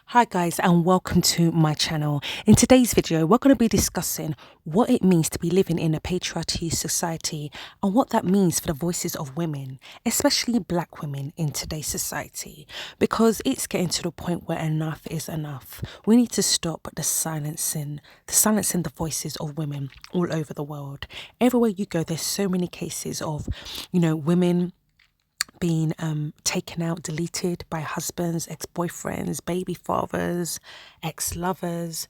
Hi guys, and welcome to my channel. In today's video we're going to be discussing what it means to be living in a patriarchy society and what that means for the voices of women, especially black women in today's society, because it's getting to the point where enough is enough. We need to stop silencing the voices of women all over the world. Everywhere you go there's so many cases of women being taken out, deleted by husbands, ex-boyfriends, baby fathers, ex-lovers,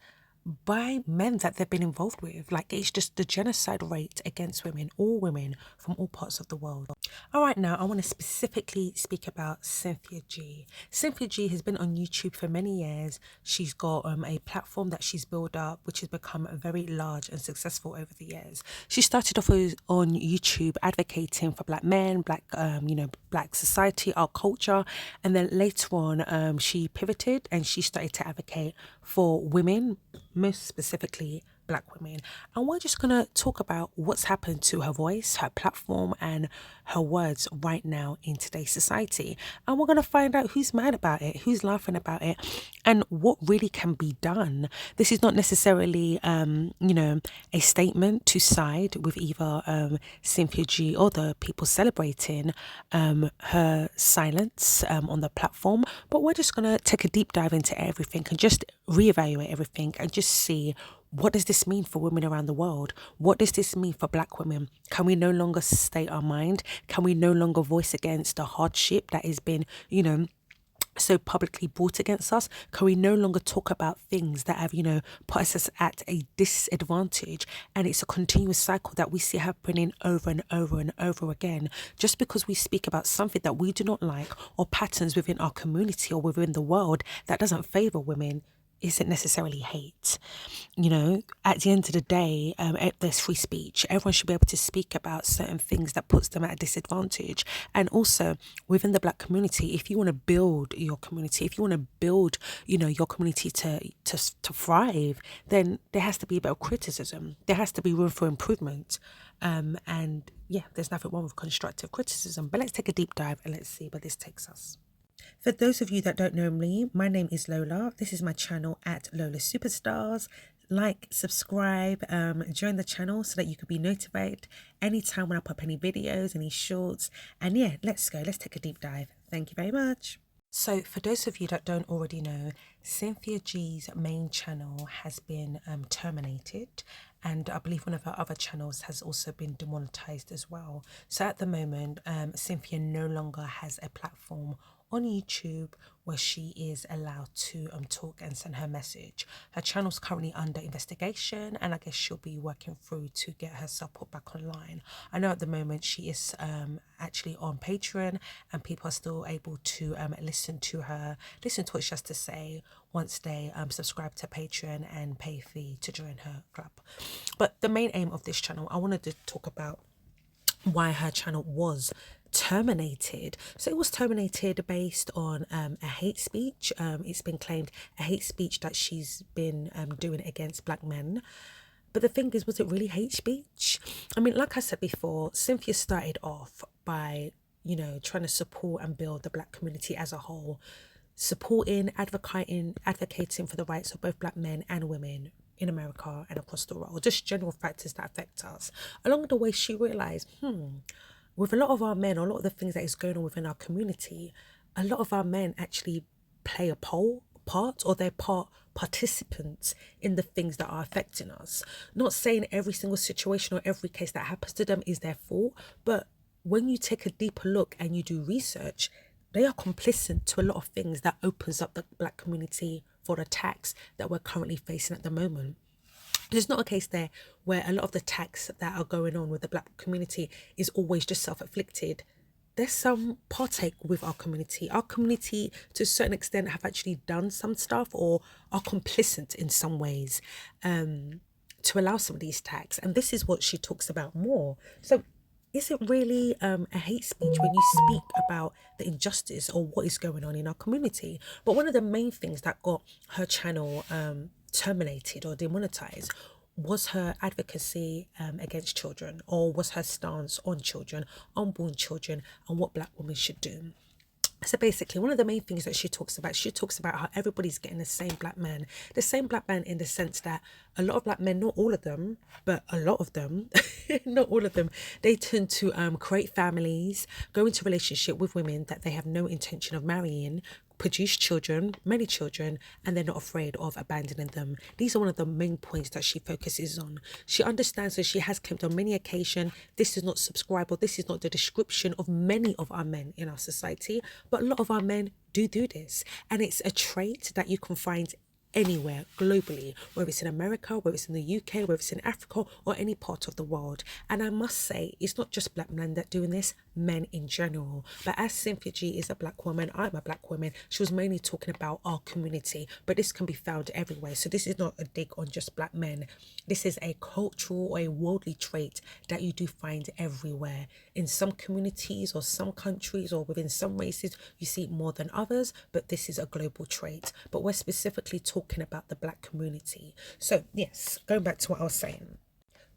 by men that they've been involved with. Like, it's just the genocide rate against women, all women from all parts of the world. All right, now I want to specifically speak about Cynthia G. Cynthia G has been on YouTube for many years. She's got a platform that she's built up, which has become very large and successful over the years. She started off on YouTube advocating for black men, black society, our culture, and then later on she pivoted and she started to advocate for women, most specifically black women. And we're just gonna talk about what's happened to her voice, her platform, and her words right now in today's society. And we're gonna find out who's mad about it, who's laughing about it, and what really can be done. This is not necessarily a statement to side with either Cynthia G or the people celebrating her silence on the platform, but we're just gonna take a deep dive into everything and just reevaluate everything and just see, what does this mean for women around the world? What does this mean for black women? Can we no longer state our mind? Can we no longer voice against the hardship that has been, so publicly brought against us? Can we no longer talk about things that have, put us at a disadvantage? And it's a continuous cycle that we see happening over and over and over again. Just because we speak about something that we do not like, or patterns within our community or within the world that doesn't favor women, isn't necessarily hate. At the end of the day, there's free speech. Everyone should be able to speak about certain things that puts them at a disadvantage. And also within the black community, if you want to build your community, if you want to build your community to thrive, then there has to be a bit of criticism. There has to be room for improvement. And yeah, there's nothing wrong with constructive criticism. But let's take a deep dive and let's see where this takes us. For those of you that don't know me, my name is Lola. This is my channel at Lola Superstars. Like, subscribe, join the channel so that you can be notified anytime when I pop any videos, any shorts. And yeah, let's go. Let's take a deep dive. Thank you very much. So for those of you that don't already know, Cynthia G's main channel has been terminated, and I believe one of her other channels has also been demonetized as well. So at the moment, Cynthia no longer has a platform on YouTube where she is allowed to talk and send her message. Her channel's currently under investigation, and I guess she'll be working through to get herself put back online. I know at the moment she is actually on Patreon, and people are still able to listen to what she has to say once they subscribe to Patreon and pay a fee to join her club. But the main aim of this channel, I wanted to talk about why her channel was terminated. So it was terminated based on a hate speech. It's been claimed a hate speech that she's been doing against black men. But the thing is, was it really hate speech? I mean, like I said before, Cynthia started off by trying to support and build the black community as a whole, supporting, advocating for the rights of both black men and women in America and across the world, just general factors that affect us. Along the way, she realized, with a lot of our men, a lot of the things that is going on within our community, a lot of our men actually play a part, or they're participants in the things that are affecting us. Not saying every single situation or every case that happens to them is their fault, but when you take a deeper look and you do research, they are complicit to a lot of things that opens up the black community for attacks that we're currently facing at the moment. There's not a case there where a lot of the attacks that are going on with the black community is always just self-inflicted. There's some partake with our community. Our community, to a certain extent, have actually done some stuff or are complicit in some ways to allow some of these attacks. And this is what she talks about more. So is it really a hate speech when you speak about the injustice or what is going on in our community? But one of the main things that got her channel terminated or demonetized was her advocacy against children, or was her stance on children, unborn children, and what black women should do. So basically, one of the main things that she talks about how everybody's getting the same black man in the sense that a lot of black men, not all of them, but a lot of them, not all of them, they tend to create families, go into relationship with women that they have no intention of marrying, produce children, many children, and they're not afraid of abandoning them. These are one of the main points that she focuses on. She understands that she has claimed on many occasions, this is not subscribable, this is not the description of many of our men in our society, but a lot of our men do this. And it's a trait that you can find anywhere globally, whether it's in America, whether it's in the UK, whether it's in Africa or any part of the world. And I must say, it's not just black men that doing this, men in general. But as Cynthia G is a black woman, I'm a black woman, she was mainly talking about our community, but this can be found everywhere. So this is not a dig on just black men. This is a cultural or a worldly trait that you do find everywhere. In some communities or some countries or within some races, you see it more than others, but this is a global trait. But we're specifically talking about the black community. So yes, going back to what I was saying.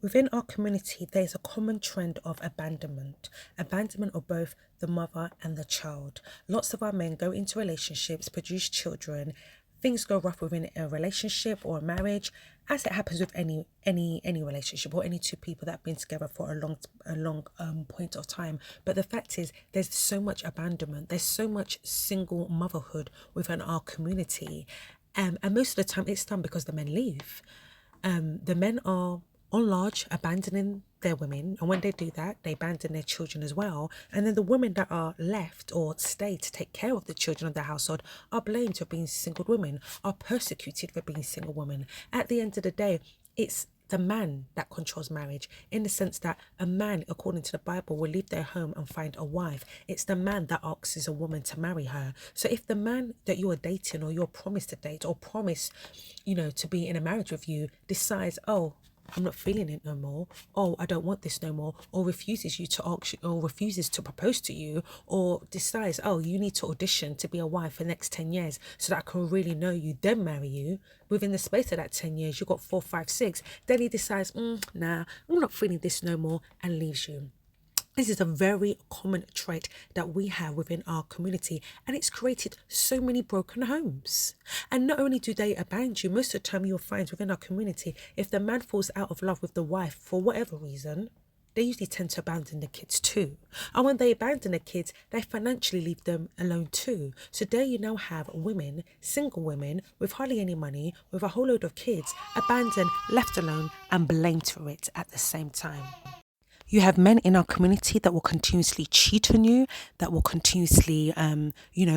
Within our community, there's a common trend of abandonment of both the mother and the child. Lots of our men go into relationships, produce children, things go rough within a relationship or a marriage, as it happens with any relationship or any two people that have been together for a long point of time. But the fact is, there's so much abandonment, there's so much single motherhood within our community. And most of the time it's done because the men leave. The men are on large abandoning their women, and when they do that, they abandon their children as well. And then the women that are left or stay to take care of the children of the household are blamed for being single women, are persecuted for being single women. At the end of the day, it's the man that controls marriage, in the sense that a man, according to the Bible, will leave their home and find a wife. It's the man that asks a woman to marry her. So if the man that you are dating or you're promised to date or promised, to be in a marriage with you decides, oh, I'm not feeling it no more, oh, I don't want this no more, or refuses you to ask you, or refuses to propose to you, or decides, oh, you need to audition to be a wife for the next 10 years so that I can really know you, then marry you. Within the space of that 10 years, you've got 4, 5, 6. Then he decides, nah, I'm not feeling this no more, and leaves you. This is a very common trait that we have within our community, and it's created so many broken homes. And not only do they abandon you, most of the time you'll find within our community, if the man falls out of love with the wife for whatever reason, they usually tend to abandon the kids too. And when they abandon the kids, they financially leave them alone too. So there you now have women, single women, with hardly any money, with a whole load of kids, abandoned, left alone, and blamed for it at the same time. You have men in our community that will continuously cheat on you, that will continuously,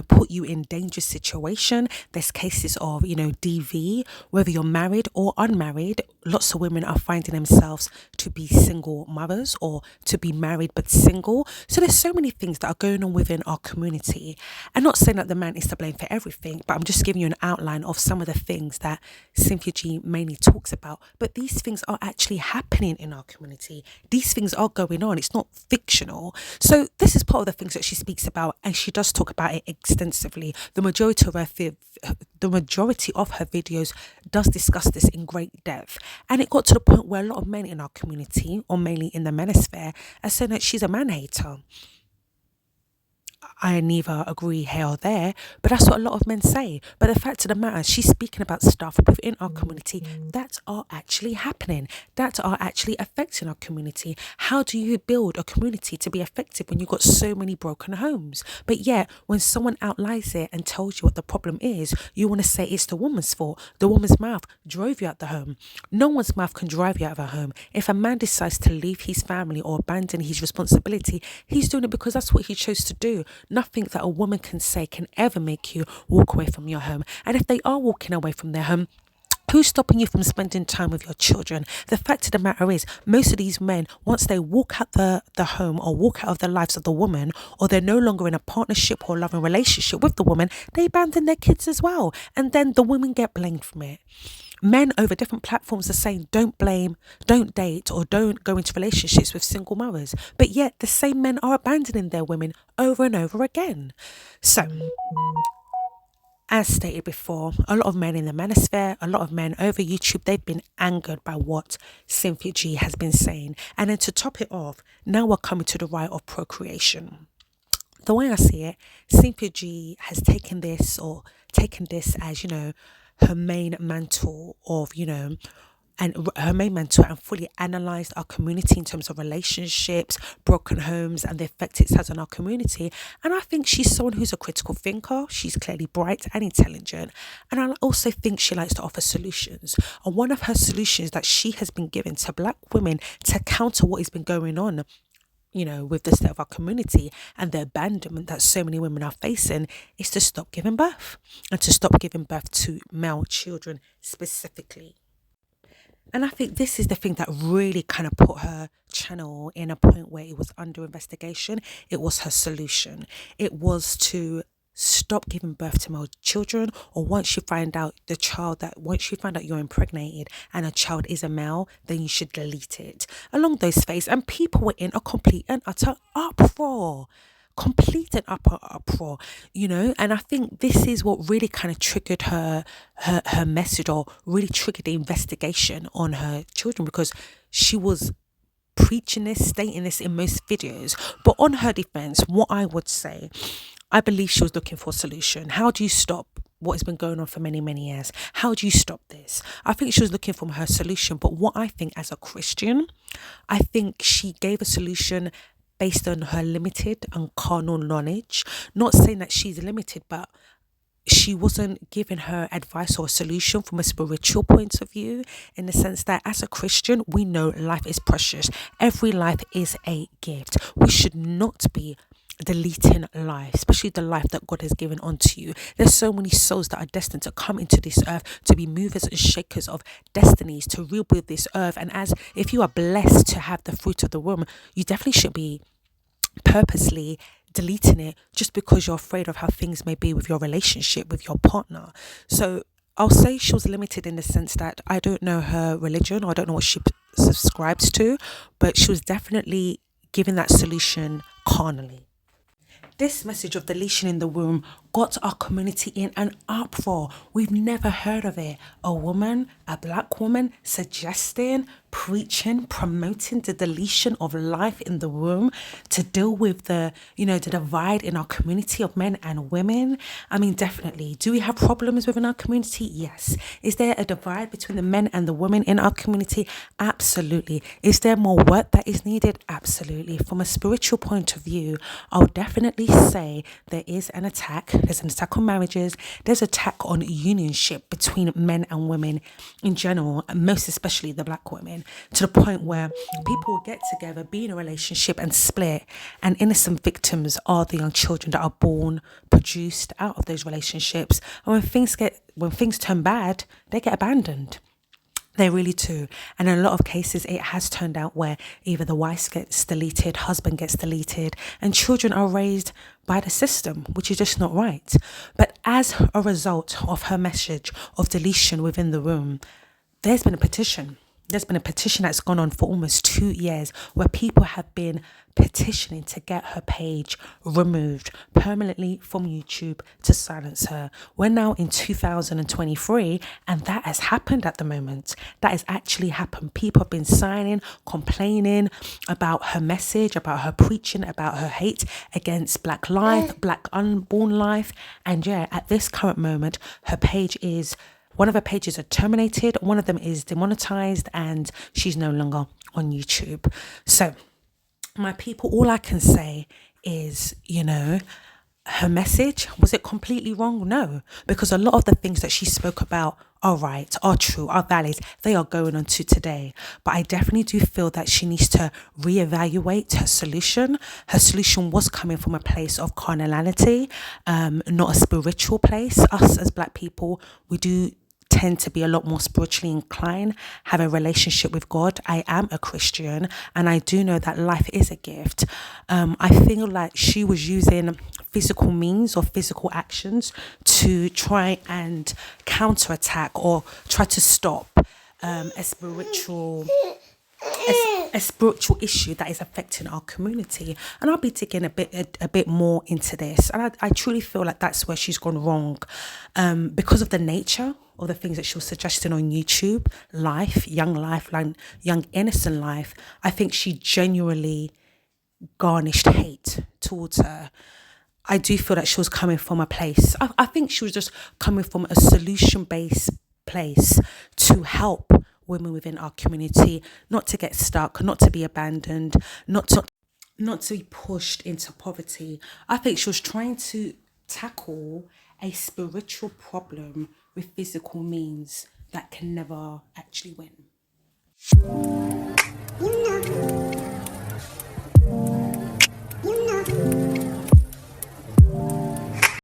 put you in dangerous situation. There's cases of, DV, whether you're married or unmarried. Lots of women are finding themselves to be single mothers or to be married but single. So there's so many things that are going on within our community. I'm not saying that the man is to blame for everything, but I'm just giving you an outline of some of the things that Cynthia G mainly talks about. But these things are actually happening in our community. These things are going on. It's not fictional. So this is part of the things that she speaks about, and she does talk about it extensively. The majority of her videos does discuss this in great depth. And it got to the point where a lot of men in our community, or mainly in the manosphere, are saying that she's a man hater. I neither agree here or there, but that's what a lot of men say. But the fact of the matter, she's speaking about stuff within our community that are actually happening, that are actually affecting our community. How do you build a community to be effective when you've got so many broken homes? But yet, when someone outlines it and tells you what the problem is, you want to say it's the woman's fault. The woman's mouth drove you out the home. No one's mouth can drive you out of a home. If a man decides to leave his family or abandon his responsibility, he's doing it because that's what he chose to do. Nothing that a woman can say can ever make you walk away from your home. And if they are walking away from their home, who's stopping you from spending time with your children? The fact of the matter is, most of these men, once they walk out the home or walk out of the lives of the woman, or they're no longer in a partnership or loving relationship with the woman, they abandon their kids as well. And then the women get blamed from it. Men over different platforms are saying don't blame, don't date, or don't go into relationships with single mothers. But yet the same men are abandoning their women over and over again. So, as stated before, a lot of men in the manosphere, a lot of men over YouTube, they've been angered by what Cynthia G has been saying. And then to top it off, now we're coming to the right of procreation. The way I see it, Cynthia G has taken this as, her main mantle of, her main mentor, and fully analysed our community in terms of relationships, broken homes, and the effect it has on our community. And I think she's someone who's a critical thinker. She's clearly bright and intelligent. And I also think she likes to offer solutions. And one of her solutions that she has been given to black women to counter what has been going on, with the state of our community and the abandonment that so many women are facing, is to stop giving birth, and to stop giving birth to male children specifically. And I think this is the thing that really kind of put her channel in a point where it was under investigation. It was her solution. It was to stop giving birth to male children, or once you find out you're impregnated and a child is a male, then you should delete it. Along those phases, and people were in a complete and utter uproar. Complete and utter uproar, and I think this is what really kind of triggered her message, or really triggered the investigation on her children, because she was preaching this, stating this in most videos. But on her defense, what I would say, I believe she was looking for a solution. How do you stop what has been going on for many, many years? How do you stop this? I think she was looking for her solution. But what I think, as a Christian, I think she gave a solution based on her limited and carnal knowledge. Not saying that she's limited, but she wasn't giving her advice or a solution from a spiritual point of view, in the sense that as a Christian, we know life is precious. Every life is a gift. We should not be deleting life, especially the life that God has given unto you. There's so many souls that are destined to come into this earth to be movers and shakers of destinies, to rebuild this earth. And as if you are blessed to have the fruit of the womb, you definitely should be purposely deleting it just because you're afraid of how things may be with your relationship with your partner. So I'll say she was limited in the sense that I don't know her religion, or I don't know what she subscribes to, but she was definitely giving that solution carnally. This message of deletion in the womb got our community in an uproar. We've never heard of it. A woman, a black woman, suggesting, preaching, promoting the deletion of life in the womb to deal with the divide in our community of men and women. I mean, definitely. Do we have problems within our community? Yes. Is there a divide between the men and the women in our community? Absolutely. Is there more work that is needed? Absolutely. From a spiritual point of view, I'll definitely say there is an attack. There's an attack on marriages. There's an attack on unionship between men and women in general, and most especially the black women, to the point where people will get together, be in a relationship and split, and innocent victims are the young children that are born, produced out of those relationships. And when things turn bad, they get abandoned. They really do. And in a lot of cases, it has turned out where either the wife gets deleted, husband gets deleted, and children are raised by the system, which is just not right. But as a result of her message of deletion within the room, there's been a petition. There's been a petition that's gone on for almost 2 years, where people have been petitioning to get her page removed permanently from YouTube, to silence her. We're now in 2023, and that has happened at the moment. That has actually happened. People have been signing, complaining about her message, about her preaching, about her hate against black life, black unborn life. And yeah, at this current moment, one of her pages are terminated, one of them is demonetized, and she's no longer on YouTube. So, my people, all I can say is, her message, was it completely wrong? No, because a lot of the things that she spoke about are right, are true, are valid. They are going on to today. But I definitely do feel that she needs to reevaluate her solution. Her solution was coming from a place of carnality, not a spiritual place. Us as black people, we do tend to be a lot more spiritually inclined, have a relationship with God. I am a Christian, and I do know that life is a gift. I feel like she was using physical means or physical actions to try and counterattack or try to stop a spiritual issue that is affecting our community. And I'll be digging a bit more into this, and I truly feel like that's where she's gone wrong, because of the nature of the things that she was suggesting on YouTube. Young innocent life. I think she genuinely garnished hate towards her. I do feel that she was coming from a place. I think she was just coming from a solution-based place to help women within our community not to get stuck, not to be abandoned, not to be pushed into poverty. I think she was trying to tackle a spiritual problem with physical means that can never actually win.